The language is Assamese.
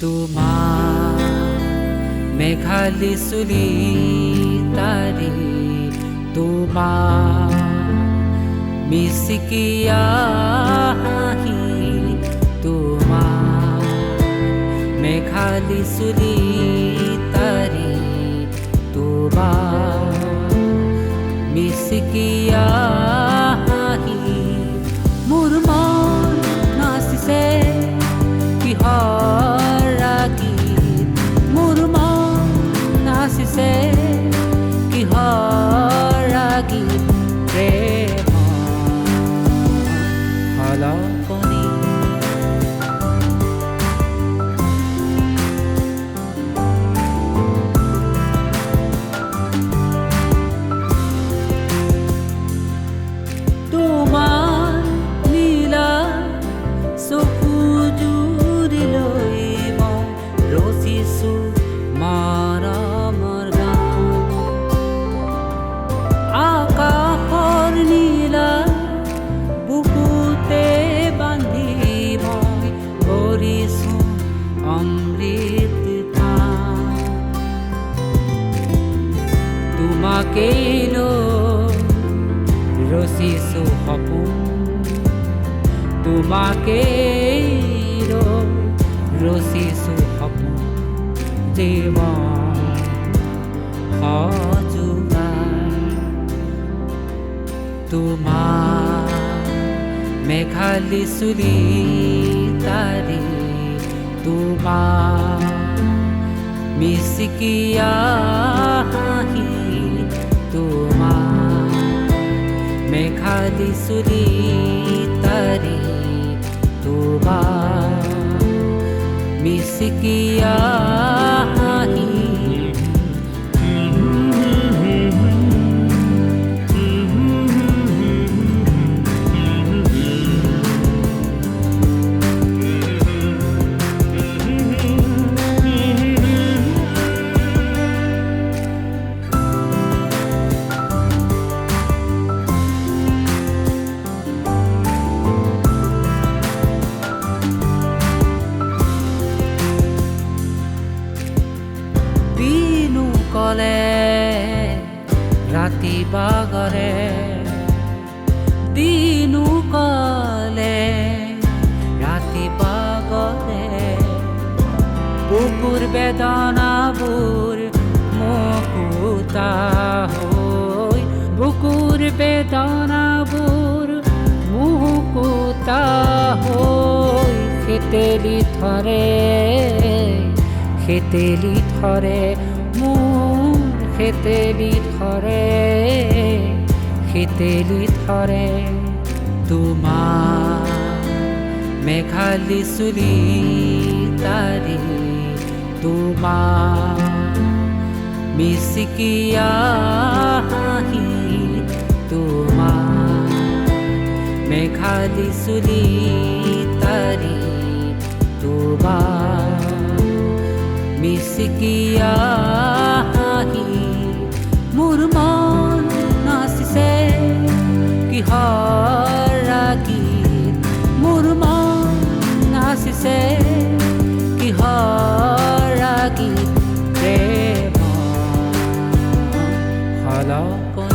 তোমাৰ মেঘালী চুলি তাৰি তোমাৰ মিচিকিয়া হাঁহি তোমাৰ মেঘালী চুলি তাৰি তোমাৰ মিচিকিয়া হাঁহি মোৰ মন নাচিছে কিহৰ ৰাগীত মোৰ মন নাচিছে কিহৰ ৰাগীত প্ৰেমৰ সলকনি তোমাৰ নীলা চকু জুৰিলৈ মই ৰচিছো মৰমৰ গান আকাশৰ নীলা বুকুতে বান্ধি মই কৰিছো অমৃত পান তোমাকেই লৈ ৰচিছো সপোন তোমাকেই লৈ ৰচিছো সপোন জীৱন সজোৱাৰ তোমাৰ মেঘালী চুলি তাৰি তোমাৰ মিচিকিয়া হাঁহি তোমাৰ মেঘালী চুলি তাৰি তোমাৰ মিচিকিয়া হাঁহি বিনু কলে ৰাতি বাগৰে দিনু কলে ৰাতি বাগৰে বুকুৰ বেদনাবোৰ মুকুতা হৈ বুকুৰ বেদনাবোৰ মুকুতা হৈ খেতেলি ধৰে মোৰ খেতেলি ধৰে তোমাৰ মেঘালী চুলি তাৰি তোমাৰ মিচিকিয়া হাঁহি তোমাৰ মেঘালী চুলি তাৰি তোমাৰ মিচিকিয়া হাঁহি মোৰ মন নাচিছে কিহৰ ৰাগীত মোৰ মন নাচিছে কিহৰ ৰাগীত প্ৰেমৰ সলকনি